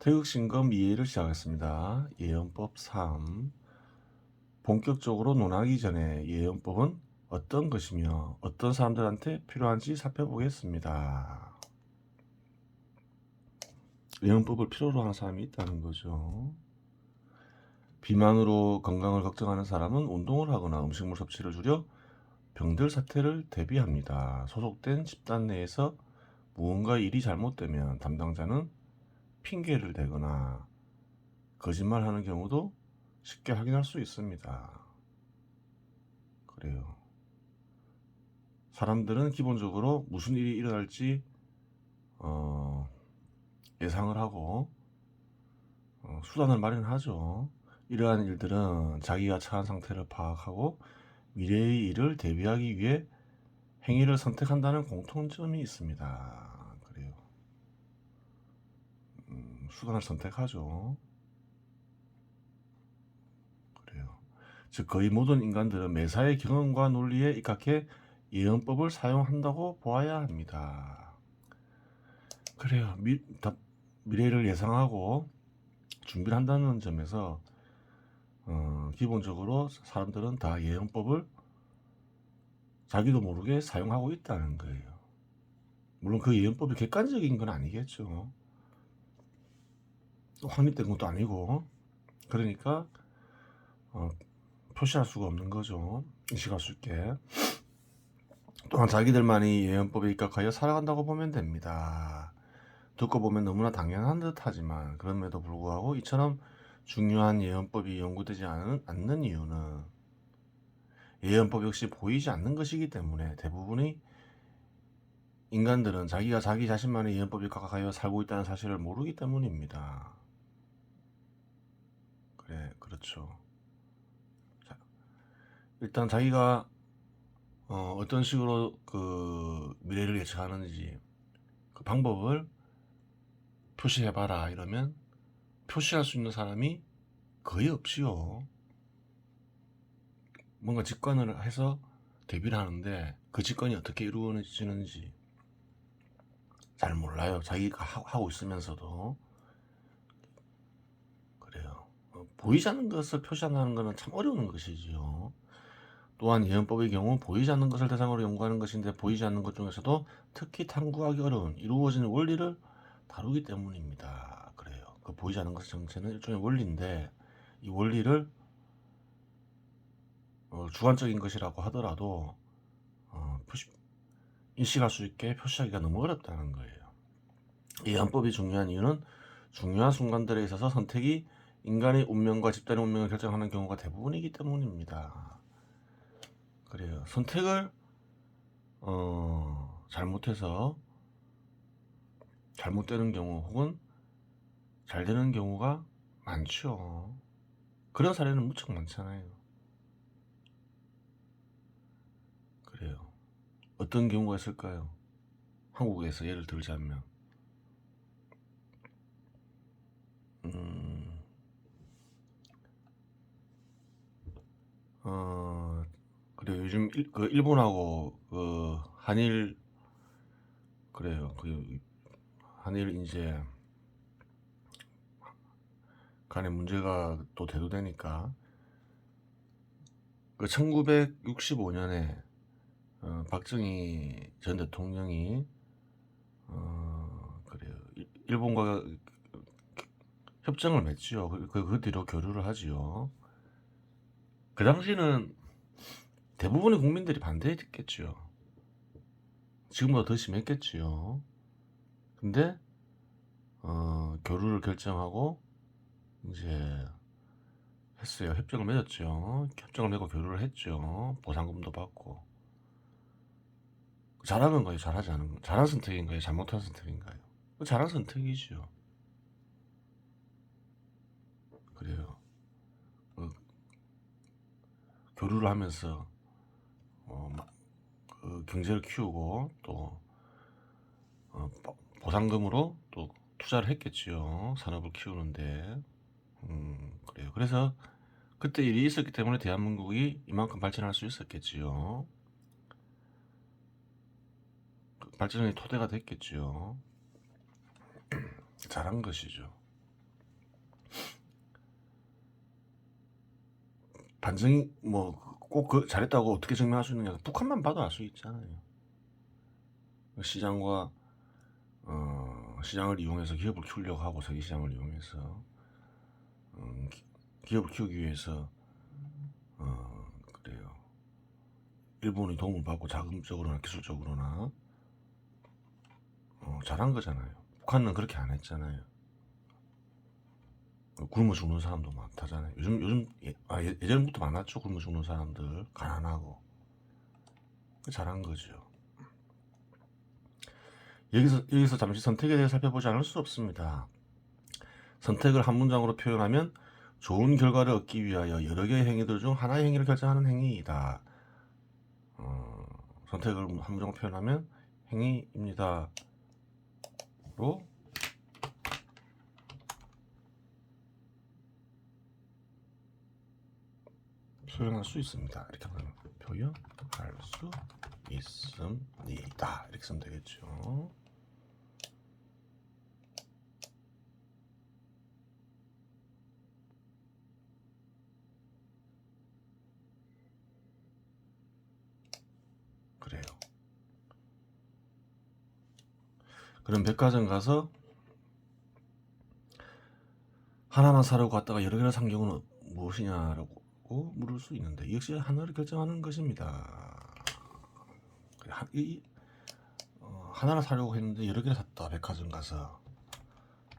태극신검 이해를 시작하겠습니다. 예언법 3. 본격적으로 논하기 전에 예언법은 어떤 것이며 어떤 사람들한테 필요한지 살펴보겠습니다. 예언법을 필요로 하는 사람이 있다는 거죠. 비만으로 건강을 걱정하는 사람은 운동을 하거나 음식물 섭취를 줄여 병들 사태를 대비합니다. 소속된 집단 내에서 무언가 일이 잘못되면 담당자는 핑계를 대거나 거짓말하는 경우도 쉽게 확인할 수 있습니다. 그래요. 사람들은 기본적으로 무슨 일이 일어날지 예상을 하고 수단을 마련하죠. 이러한 일들은 자기가 처한 상태를 파악하고 미래의 일을 대비하기 위해 행위를 선택한다는 공통점이 있습니다. 그래요. 수단을 선택하죠. 그래요. 즉 거의 모든 인간들은 매사의 경험과 논리에 입각해 예언법을 사용한다고 보아야 합니다. 그래요. 미래를 예상하고 준비를 한다는 점에서 기본적으로 사람들은 다 예언법을 자기도 모르게 사용하고 있다는 거예요. 물론 그 예언법이 객관적인 건 아니겠죠. 또 확립된 것도 아니고, 그러니까 표시할 수가 없는 거죠. 인식할 수 있게. 또한 자기들만이 예언법에 입각하여 살아간다고 보면 됩니다. 듣고 보면 너무나 당연한 듯 하지만 그럼에도 불구하고 이처럼 중요한 예언법이 연구되지 않는 이유는 예언법 역시 보이지 않는 것이기 때문에 대부분의 인간들은 자기가 자기 자신만의 예언법에 입각하여 살고 있다는 사실을 모르기 때문입니다. 그렇죠. 자, 일단 자기가 어떤 식으로 그 미래를 예측하는지 그 방법을 표시해봐라 이러면 표시할 수 있는 사람이 거의 없지요. 뭔가 직관을 해서 대비를 하는데 그 직관이 어떻게 이루어지는지 잘 몰라요. 자기가 하고 있으면서도. 그래요. 보이지 않는 것을 표시한다는 것은 참 어려운 것이지요. 또한 예언법의 경우 보이지 않는 것을 대상으로 연구하는 것인데 보이지 않는 것 중에서도 특히 탐구하기 어려운 이루어지는 원리를 다루기 때문입니다. 그래요. 그 보이지 않는 것 정체는 일종의 원리인데 이 원리를 주관적인 것이라고 하더라도 인식할 수 있게 표시하기가 너무 어렵다는 거예요. 예언법이 중요한 이유는 중요한 순간들에 있어서 선택이 인간의 운명과 집단의 운명을 결정하는 경우가 대부분이기 때문입니다. 그래요. 선택을 잘못해서 잘못되는 경우 혹은 잘 되는 경우가 많죠. 그런 사례는 무척 많잖아요. 그래요. 어떤 경우가 있을까요? 한국에서 예를 들자면 그래요. 요즘 그 일본하고 그 한일 그래요. 그 한일 이제 간에 문제가 또 대두되니까 그 1965년에 박정희 전 대통령이 그래요. 일본과 협정을 맺지요. 그 뒤로 교류를 하지요. 그 당시는 대부분의 국민들이 반대했겠지요. 지금보다 더 심했겠지요. 근데 교류를 결정하고 이제 했어요. 협정을 맺었죠. 협정을 맺고 교류를 했죠. 보상금도 받고. 잘한 건가요? 잘하지 않은 건? 잘한 선택인가요? 잘못한 선택인가요? 잘한 선택이죠. 그래요. 교류를 하면서 그 경제를 키우고 또 보상금으로 또 투자를 했겠지요. 산업을 키우는데. 그래요. 그래서 그때 일이 있었기 때문에 대한민국이 이만큼 발전할 수 있었겠지요. 발전의 토대가 됐겠지요. 잘한 것이죠. 반증이 뭐 꼭 그 잘했다고 어떻게 증명할 수 있느냐? 북한만 봐도 알 수 있잖아요. 시장과 시장을 이용해서 기업을 키우려고 하고 세계 시장을 이용해서 기업을 키우기 위해서 그래요. 일본의 도움을 받고 자금적으로나 기술적으로나 잘한 거잖아요. 북한은 그렇게 안 했잖아요. 굶어 죽는 사람도 많다잖아요. 요즘 예전부터 많았죠. 굶어 죽는 사람들, 가난하고. 잘한 거죠. 여기서 잠시 선택에 대해 살펴보지 않을 수 없습니다. 선택을 한 문장으로 표현하면 좋은 결과를 얻기 위하여 여러 개의 행위들 중 하나의 행위를 결정하는 행위이다. 선택을 한 문장으로 표현하면 행위입니다로 표현할 수 있습니다. 이렇게 하면 표현할 수 있습니다. 이렇게 쓰면 되겠죠. 그래요. 그럼 백화점 가서 하나만 사려고 갔다가 여러 개를 산 경우는 무엇이냐라고 물을 수 있는데 이 역시 하나를 결정하는 것입니다. 하나를 사려고 했는데 여러 개를 샀다. 백화점 가서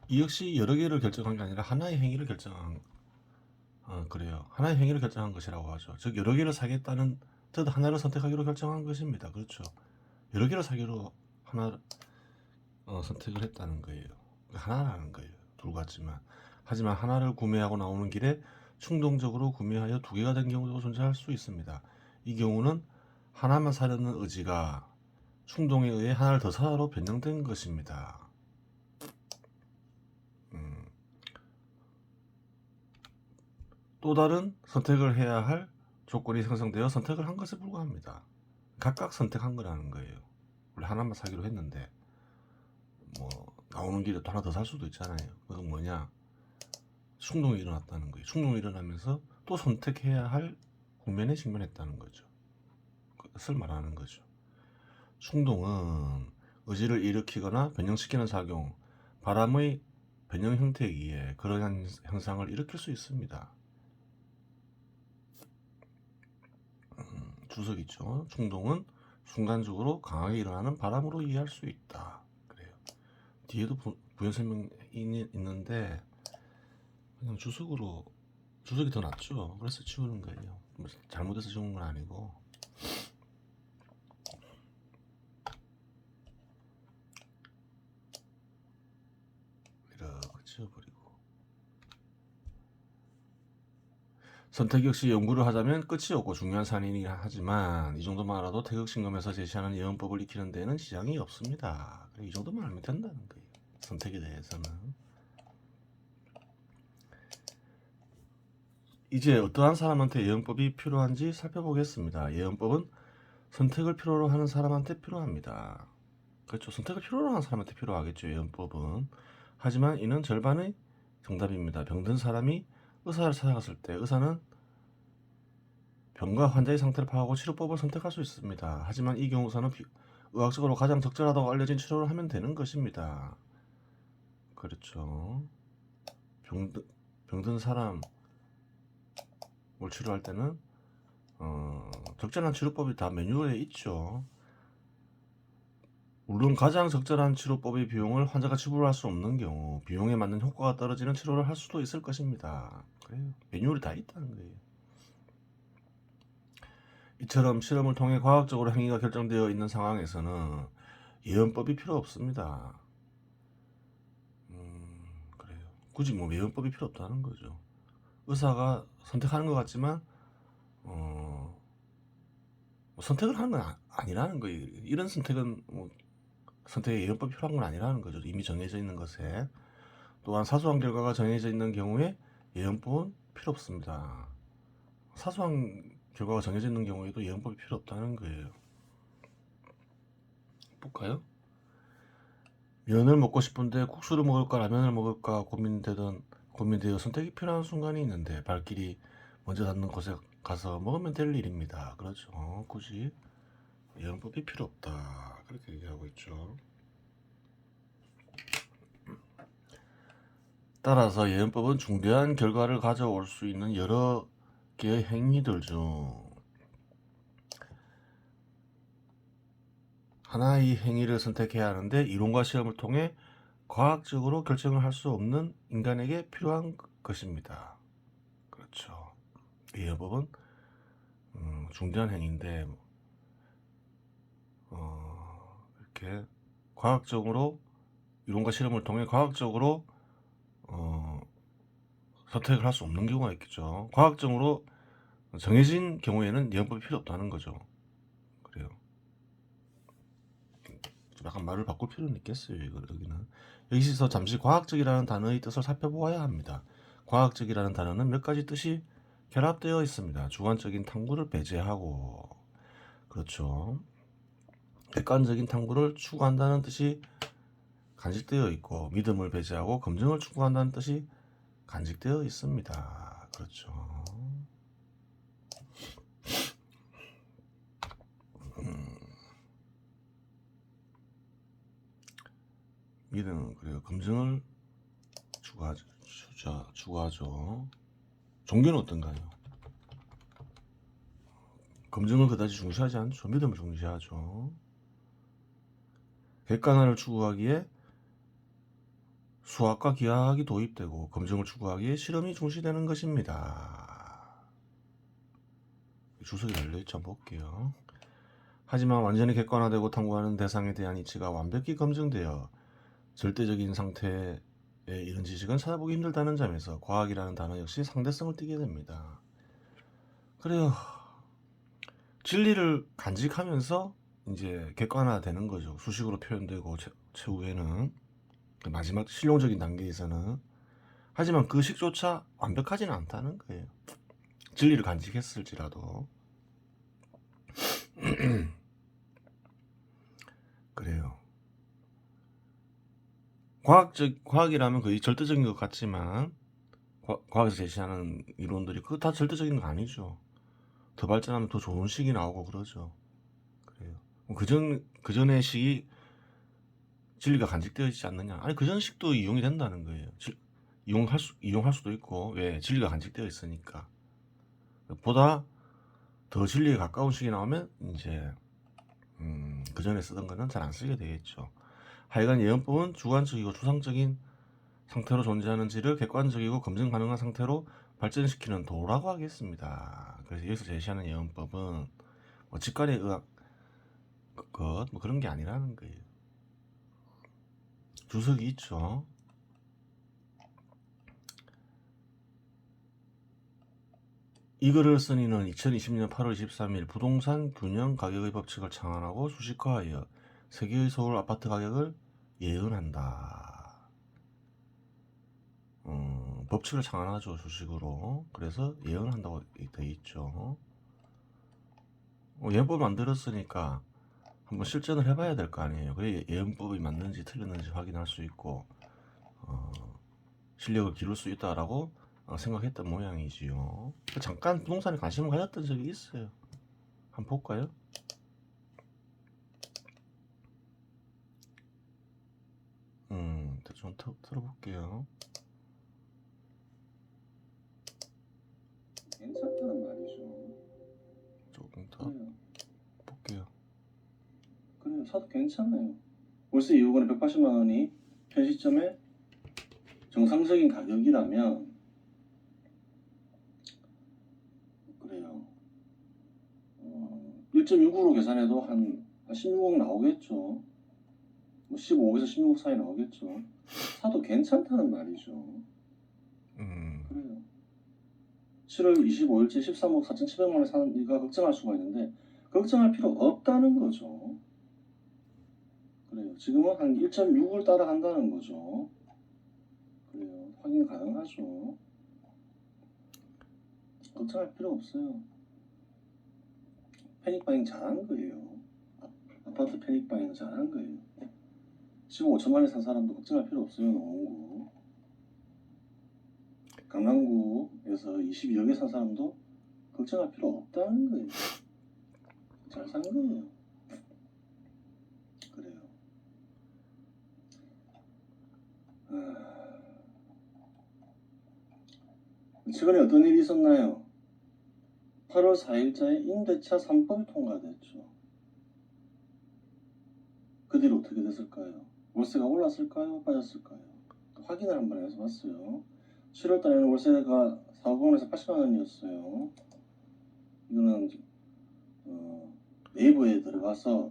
이 역시 여러 개를 결정한 게 아니라 하나의 행위를 결정한 그래요. 하나의 행위를 결정한 것이라고 하죠. 즉 여러 개를 사겠다는 뜻 하나를 선택하기로 결정한 것입니다. 그렇죠. 여러 개를 사기로 하나 선택을 했다는 거예요. 하나라는 거예요. 둘 같지만 하지만 하나를 구매하고 나오는 길에 충동적으로 구매하여 두 개가 된 경우도 존재할 수 있습니다. 이 경우는 하나만 사려는 의지가 충동에 의해 하나를 더 사로 변경된 것입니다. 또 다른 선택을 해야 할 조건이 생성되어 선택을 한 것에 불과합니다. 각각 선택한 거라는 거예요. 원래 하나만 사기로 했는데 뭐 나오는 길에 또 하나 더 살 수도 있잖아요. 그건 뭐냐? 충동이 일어났다는 거예요. 충동이 일어나면서 또 선택해야 할 국면에 직면했다는 거죠. 그것을 말하는 거죠. 충동은 의지를 일으키거나 변형시키는 작용, 바람의 변형 형태에 의해 그러한 현상을 일으킬 수 있습니다. 주석 있죠. 충동은 순간적으로 강하게 일어나는 바람으로 이해할 수 있다. 그래요. 뒤에도 부연 설명이 있는데 그냥 주석이 더 낫죠. 그래서 치우는 거예요. 뭐 잘못해서 치우는 건 아니고. 이렇게 치워버리고. 선택 역시 연구를 하자면 끝이 없고 중요한 사안이긴 하지만 이 정도만 알아도 태극신검에서 제시하는 예언법을 익히는 데는 지장이 없습니다. 이 정도만 알면 된다는 거예요. 선택에 대해서는. 이제 어떠한 사람한테 예언법이 필요한지 살펴보겠습니다. 예언법은 선택을 필요로 하는 사람한테 필요합니다. 그렇죠. 선택을 필요로 하는 사람한테 필요하겠죠. 예언법은. 하지만 이는 절반의 정답입니다. 병든 사람이 의사를 찾아갔을 때 의사는 병과 환자의 상태를 파악하고 치료법을 선택할 수 있습니다. 하지만 이 경우서는 의학적으로 가장 적절하다고 알려진 치료를 하면 되는 것입니다. 그렇죠. 병든 사람을 치료할 때는 적절한 치료법이 다 매뉴얼에 있죠. 물론 가장 적절한 치료법의 비용을 환자가 지불할 수 없는 경우 비용에 맞는 효과가 떨어지는 치료를 할 수도 있을 것입니다. 그래요. 매뉴얼이 다 있다는 거예요. 이처럼 실험을 통해 과학적으로 행위가 결정되어 있는 상황에서는 예언법이 필요 없습니다. 그래요. 굳이 뭐 예언법이 필요 없다는 거죠. 의사가 선택하는 것 같지만 뭐 선택을 하는 건 아니라는 거예요. 이런 선택은 뭐 선택에 예언법이 필요한 건 아니라는 거죠. 이미 정해져 있는 것에. 또한 사소한 결과가 정해져 있는 경우에 예언법은 필요 없습니다. 사소한 결과가 정해져 있는 경우에도 예언법이 필요 없다는 거예요. 볼까요? 면을 먹고 싶은데 국수를 먹을까 라면을 먹을까 고민되어 선택이 필요한 순간이 있는데 발길이 먼저 닿는 곳에 가서 먹으면 될 일입니다. 그렇죠. 굳이 예언법이 필요 없다. 그렇게 얘기하고 있죠. 따라서 예언법은 중대한 결과를 가져올 수 있는 여러 개의 행위들 중 하나의 행위를 선택해야 하는데 이론과 시험을 통해 과학적으로 결정을 할 수 없는 인간에게 필요한 것입니다. 그렇죠. 예언법은 중대한 행위인데 이렇게 과학적으로 이론과 실험을 통해 과학적으로 선택을 할 수 없는 경우가 있겠죠. 과학적으로 정해진 경우에는 예언법이 필요 없다는 거죠. 그래요. 좀 약간 말을 바꿀 필요는 있겠어요. 여기는 여기서 잠시 과학적이라는 단어의 뜻을 살펴보아야 합니다. 과학적이라는 단어는 몇 가지 뜻이 결합되어 있습니다. 주관적인 탐구를 배제하고, 그렇죠. 객관적인 탐구를 추구한다는 뜻이 간직되어 있고, 믿음을 배제하고 검증을 추구한다는 뜻이 간직되어 있습니다. 그렇죠. 믿음은 그래요. 검증을 추구하죠. 종교는 어떤가요? 검증을 그다지 중시하지 않죠. 믿음을 중시하죠. 객관화를 추구하기에 수학과 기하학이 도입되고 검증을 추구하기에 실험이 중시되는 것입니다. 주석이 달려있죠. 한번 볼게요. 하지만 완전히 객관화되고 탐구하는 대상에 대한 이치가 완벽히 검증되어 절대적인 상태에 이런 지식은 찾아보기 힘들다는 점에서 과학이라는 단어 역시 상대성을 띠게 됩니다. 그래요. 진리를 간직하면서 이제 객관화되는 거죠. 수식으로 표현되고 최후에는 마지막 실용적인 단계에서는. 하지만 그 식조차 완벽하지는 않다는 거예요. 진리를 간직했을지라도. 그래요. 과학이라면 거의 절대적인 것 같지만 과학에서 제시하는 이론들이 그거 다 절대적인 거 아니죠. 더 발전하면 더 좋은 식이 나오고 그러죠. 그래요. 그전의 식이 진리가 간직되어 있지 않느냐? 아니 그전 식도 이용이 된다는 거예요. 이용할 수도 있고 왜 진리가 간직되어 있으니까. 보다 더 진리에 가까운 식이 나오면 이제 그전에 쓰던 거는 잘 안 쓰게 되겠죠. 하여간 예언법은 주관적이고 추상적인 상태로 존재하는지를 객관적이고 검증 가능한 상태로 발전시키는 도라고 하겠습니다. 그래서 여기서 제시하는 예언법은 뭐 직관의 의학 뭐 그런 게 아니라는 거예요. 주석이 있죠. 이 글을 쓴 이는 2020년 8월 23일 부동산 균형 가격의 법칙을 창안하고 수식화하여 세계의 서울 아파트 가격을 예언한다. 법칙을 창안하죠. 수식으로. 그래서 예언한다고 되어 있죠. 예언법 만들었으니까 한번 실전을 해봐야 될 거 아니에요. 그래 예언법이 맞는지 틀렸는지 확인할 수 있고 실력을 기를 수 있다라고 생각했던 모양이지요. 잠깐 부동산에 관심을 가졌던 적이 있어요. 한번 볼까요? 대충 틀어볼게요. 괜찮다는 말이죠. 조금 더 볼게요. 그래요. 사도 괜찮아요. 월세 2억 원에 180만 원이 현 시점에 정상적인 가격이라면 그래요. 1.6으로 계산해도 한 16억 나오겠죠. 뭐 15억에서 16억 사이 나오겠죠. 사도 괜찮다는 말이죠. 그래요. 7월 25일째 13억 4,700만 원에 사는 이가 걱정할 수가 있는데 걱정할 필요 없다는 거죠. 그래요. 지금은 한 1.6을 따라간다는 거죠. 그래요. 확인 가능하죠. 걱정할 필요 없어요. 패닉바잉 잘한 거예요. 아파트 패닉바잉 잘한 거예요. 15,5천만 원에 산 사람도 걱정할 필요 없어요. 노원구. 강남구에서 22억에 산 사람도 그 걱정할 필요 없다는 거예요. 잘 산 거예요. 그래요. 최근에 어떤 일이 있었나요? 8월 4일자에 임대차 3법이 통과됐죠. 그 뒤로 어떻게 됐을까요? 월세가 올랐을까요? 빠졌을까요? 확인을 한번 해서 봤어요. 7월 달에는 월세가 4억원에서 80만 원이었어요. 이거는 네이버에 들어가서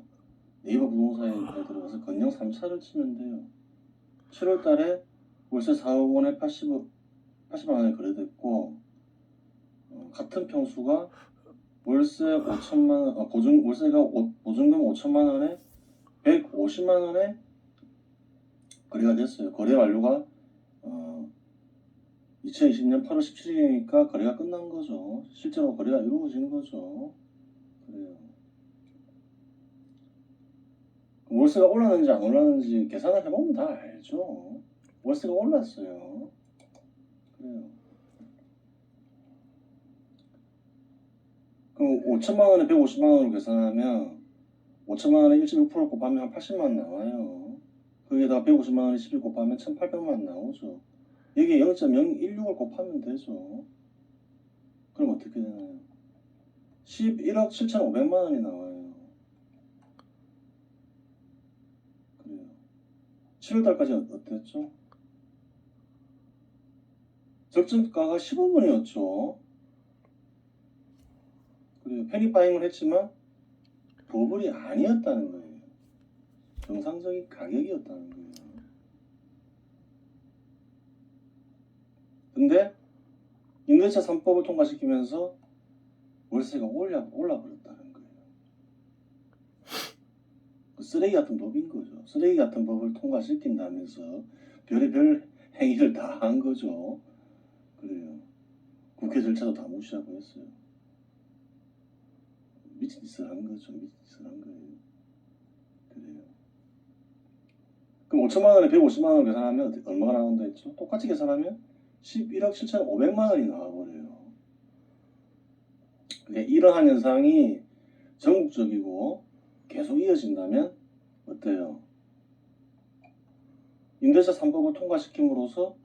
네이버 부동산에 들어가서 건영 3차를 치면 돼요. 7월 달에 월세 4억 원에 80만 원에 거래됐고 같은 평수가 월세 5천만 원, 보증금 5천만 원에 150만 원에 거래가 됐어요. 거래 완료가 2020년 8월 17일이니까 거래가 끝난 거죠. 실제로 거래가 이루어진 거죠. 그래요. 월세가 올랐는지 안 올랐는지 계산을 해보면 다 알죠. 월세가 올랐어요. 그래요. 그럼 5천만 원에 150만 원으로 계산하면 5천만 원에 1.6% 곱하면 한 80만 원 나와요. 거기에다가 150만 원에 12 곱하면 1,800만 원 나오죠. 여기에 0.016을 곱하면 되죠. 그럼 어떻게 되나요? 11억 7,500만 원이 나와요. 그래요. 7월 달까지 어땠죠? 적정가가 15분이었죠. 그래요. 패닉바잉을 했지만 버블이 아니었다는 거예요. 정상적인 가격이었다는 거예요. 근데 임대차 3법을 통과시키면서 월세가 올라버렸다는 거예요. 그 쓰레기 같은 법인 거죠. 쓰레기 같은 법을 통과시킨다면서 별의별 행위를 다 한 거죠. 그래요. 국회 절차도 다 무시하고 했어요. 미친 짓을 한 거죠. 미친 짓을 한 거예요. 그래요. 그럼 5천만 원에 150만 원을 계산하면 얼마가 나온다 했죠? 똑같이 계산하면 11억 7,500만 원이 나와버려요. 그러니까 이러한 현상이 전국적이고 계속 이어진다면 어때요? 임대차 3법을 통과시킴으로써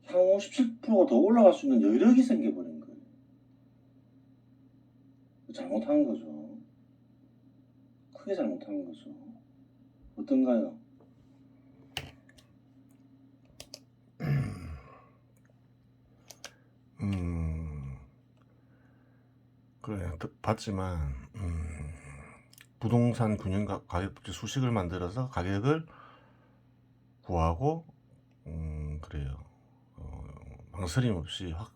향후 17%가 더 올라갈 수 있는 여력이 생겨버린 거예요. 잘못한 거죠. 크게 잘못한 거죠. 어떤가요? 그래 봤지만 부동산 균형 가격법제 수식을 만들어서 가격을 구하고 그래요. 망설임 없이 확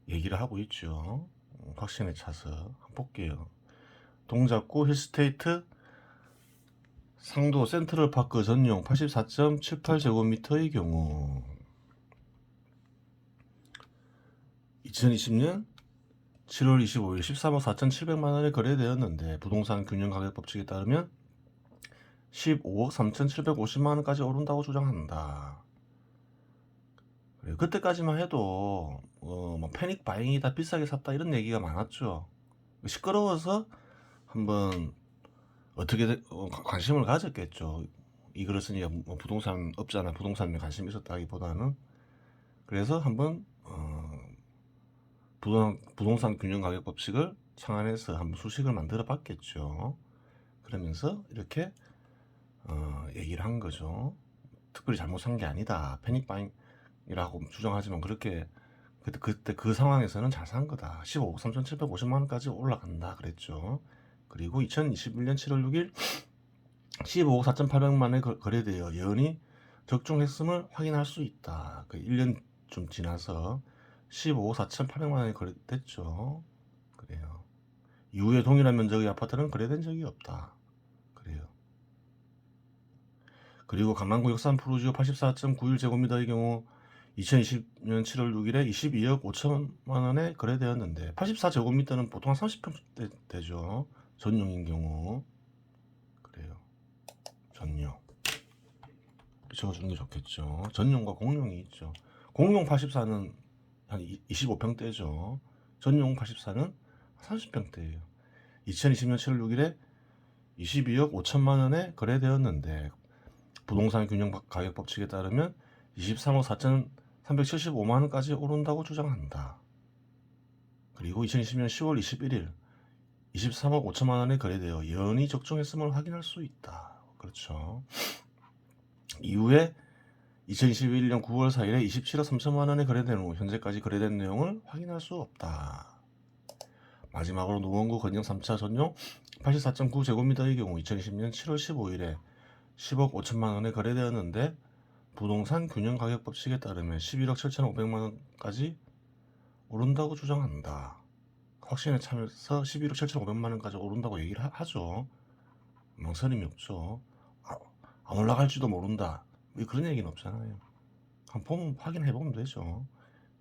얘기를 하고 있죠. 확신에 차서 한번 볼게요. 동작구 힐스테이트 상도 센트럴파크 전용 84.78제곱미터의 경우 2020년 7월 25일 13억 4,700만원에 거래되었는데 부동산 균형 가격 법칙에 따르면 15억 3,750만원까지 오른다고 주장한다. 그때까지만 해도 뭐 패닉 바잉이다, 비싸게 샀다 이런 얘기가 많았죠. 시끄러워서 한번 어떻게 관심을 가졌겠죠. 이 그렇으니까 뭐 부동산 업자나 부동산에 관심이 있었다기보다는 그래서 한번 부동산 균형 가격 법칙을 창안해서 한번 수식을 만들어 봤겠죠. 그러면서 이렇게 얘기를 한 거죠. 특별히 잘못 산 게 아니다. 패닉 바잉이라고 주장하지만 그렇게 그때 그 상황에서는 잘 산 거다. 15억 3,750만 원까지 올라간다 그랬죠. 그리고 2021년 7월 6일 15억 4,800만 원에 거래되어 예언이 적중했음을 확인할 수 있다. 그 1년 좀 지나서 15억 4,800만 원에 거래됐죠. 그래요. 이후에 동일한 면적의 아파트는 거래된 적이 없다. 그래요. 그리고 강남구 역산 푸르지오 84.91제곱미터의 경우 2020년 7월 6일에 22억 5천만 원에 거래되었는데 84제곱미터는 보통 한 30평 되죠. 전용인 경우. 그래요. 전용. 적어주는 게 좋겠죠. 전용과 공용이 있죠. 공용 84는 한 25평대죠. 전용 84는 30평대예요. 2020년 7월 6일에 22억 5천만 원에 거래되었는데 부동산 균형 가격 법칙에 따르면 23억 4,375만 원까지 오른다고 주장한다. 그리고 2020년 10월 21일 23억 5천만 원에 거래되어 예언이 적중했음을 확인할 수 있다. 그렇죠. 이후에 2021년 9월 4일에 27억 3천만 원에 거래된 후 현재까지 거래된 내용을 확인할 수 없다. 마지막으로 노원구 건영 3차 전용 84.9제곱미터의 경우 2020년 7월 15일에 10억 5천만 원에 거래되었는데 부동산 균형 가격 법칙에 따르면 11억 7,500만 원까지 오른다고 주장한다. 확신에 차면서 11억 7,500만 원까지 오른다고 얘기를 하죠. 망설임이 없죠. 안 올라갈지도 모른다. 그런 얘기는 없잖아요. 한번 보면 확인해보면 되죠.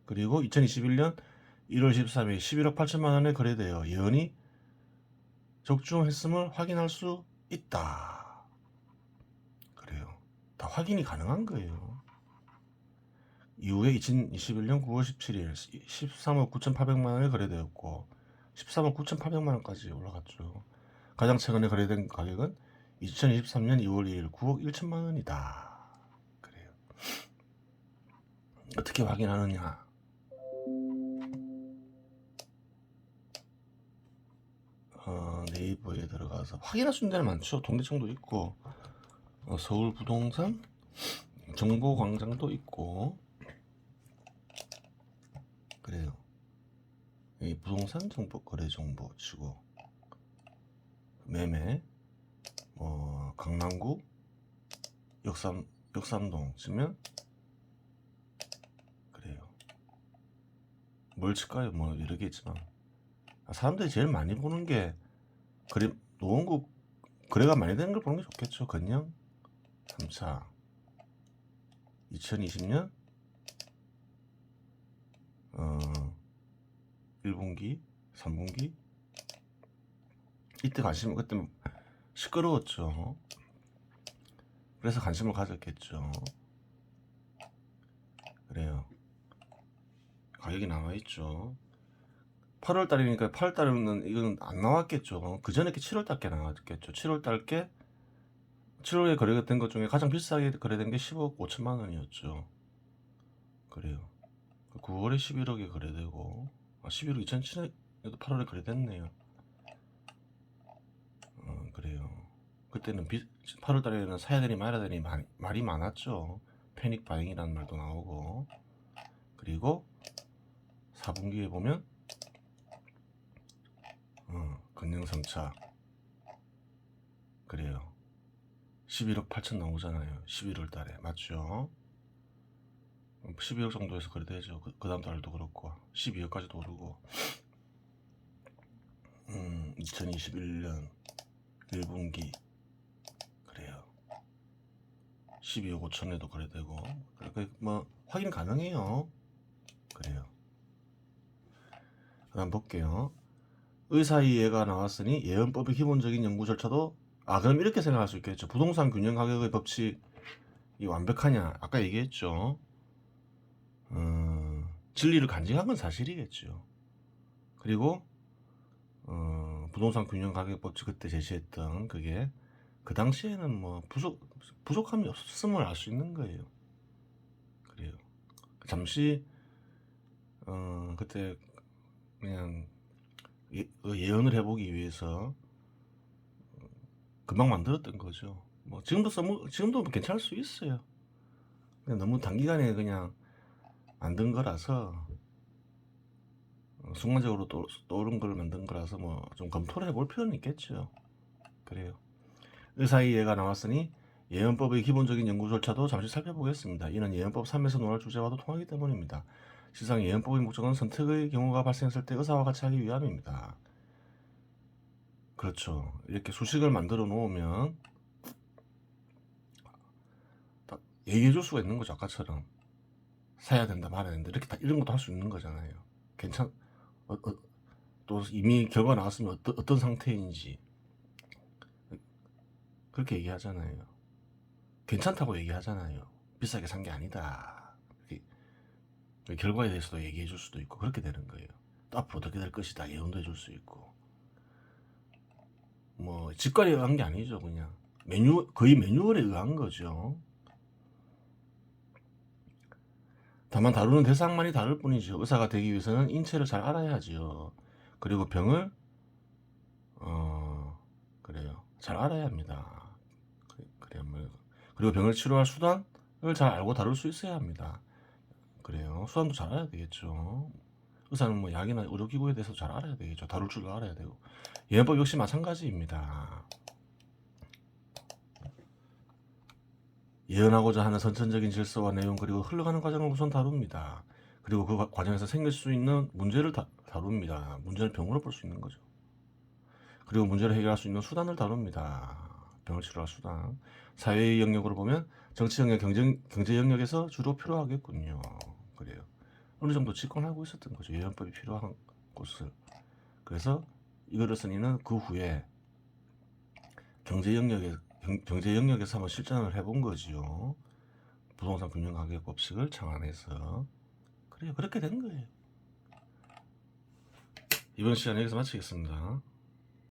그리고 2021년 1월 13일 11억 8천만 원에 거래되어 예언이 적중했음을 확인할 수 있다. 그래요. 다 확인이 가능한 거예요. 이후에 2021년 9월 17일 13억 9,800만 원에 거래되었고 13억 9,800만 원까지 올라갔죠. 가장 최근에 거래된 가격은 2023년 2월 2일 9억 1천만 원이다. 그래요. 어떻게 확인하느냐? 네이버에 들어가서 확인할 수 있는 데는 많죠. 동대청도 있고 서울 부동산 정보광장도 있고 그래요. 이 부동산 정보 거래 정보 치고 매매 강남구 역삼동 치면 그래요. 뭘 칠까요? 뭐 여러 개 있지만 사람들이 제일 많이 보는 게 노원구 거래가 많이 되는 걸 보는 게 좋겠죠. 건영 3차 2020년 1분기 3분기 이때 그때 시끄러웠죠. 그래서 관심을 가졌겠죠. 그래요. 가격이 나와있죠. 8월달이니까 8월달에는 이건 안 나왔겠죠. 그 전에 7월달께 나왔겠죠. 7월에 거래가 된 것 중에 가장 비싸게 거래된 게 10억 5천만 원이었죠. 그래요. 9월에 11억에 거래되고 11억 2007년에도 8월에 거래됐네요. 그래요. 그때는 8월달에는 사야 되니 말아야 되니 말이 많았죠. 패닉 바잉이라는 말도 나오고 그리고 4분기에 보면 건영 3차 그래요. 11억 8천 나오잖아요. 11월 달에 맞죠? 12억 정도에서 거래되죠. 그 다음 달도 그렇고 12억까지도 오르고 2021년 1분기 그래요. 12억 5천에도 거래되고 그러니까 뭐 확인 가능해요. 그래요. 그 다음 볼게요. 의사이해가 나왔으니 예언법의 기본적인 연구 절차도 그럼 이렇게 생각할 수 있겠죠. 부동산 균형 가격의 법칙이 완벽하냐? 아까 얘기했죠. 진리를 간직한 건 사실이겠죠. 그리고 부동산 균형 가격 법칙 그때 제시했던 그게 그 당시에는 뭐 부족함이 없음을 알 수 있는 거예요. 그래요. 잠시 그때 그냥 예언을 해보기 위해서 금방 만들었던 거죠. 뭐 지금도 괜찮을 수 있어요. 그냥 너무 단기간에 그냥 만든 거라서 순간적으로 떠오른 걸 만든 거라서 뭐 좀 검토를 해볼 필요는 있겠죠. 그래요. 의사이해가 나왔으니 예언법의 기본적인 연구 절차도 잠시 살펴보겠습니다. 이는 예언법 3에서 논할 주제와도 통하기 때문입니다. 실상 예언법의 목적은 선택의 경우가 발생했을 때 의사와 같이 하기 위함입니다. 그렇죠. 이렇게 수식을 만들어 놓으면 얘기해 줄 수가 있는 거죠. 아까처럼 사야 된다 말아야 된다 이렇게 이런 것도 할 수 있는 거잖아요. 또 이미 결과 나왔으면 어떤 상태인지 그렇게 얘기하잖아요. 괜찮다고 얘기하잖아요. 비싸게 산 게 아니다. 결과에 대해서도 얘기해 줄 수도 있고 그렇게 되는 거예요. 또 앞으로 어떻게 될 것이다 예언도 해줄 수 있고 뭐 직관에 의한 게 아니죠. 그냥 거의 매뉴얼에 의한 거죠. 다만 다루는 대상만이 다를 뿐이죠. 의사가 되기 위해서는 인체를 잘 알아야지요. 그리고 병을 그래요. 잘 알아야 합니다. 그래요. 그리고 병을 치료할 수단을 잘 알고 다룰 수 있어야 합니다. 그래요. 수단도 잘 알아야 되겠죠. 의사는 뭐 약이나 의료기구에 대해서 잘 알아야 되겠죠. 다룰 줄도 알아야 되고. 예언법 역시 마찬가지입니다. 예언하고자 하는 선천적인 질서와 내용 그리고 흘러가는 과정을 우선 다룹니다. 그리고 그 과정에서 생길 수 있는 문제를 다룹니다. 문제를 병으로 볼 수 있는 거죠. 그리고 문제를 해결할 수 있는 수단을 다룹니다. 병을 치료할 수단. 사회의 영역으로 보면 정치 영역, 경제 영역에서 주로 필요하겠군요. 그래요. 어느 정도 직관하고 있었던 거죠. 예언법이 필요한 곳을. 그래서 이거를 쓴이는 그 후에 경제 영역에서 한번 실전을 해본 거지요. 부동산 금융가격법칙을 창안해서. 그래요. 그렇게 된 거예요. 이번 시간 여기서 마치겠습니다.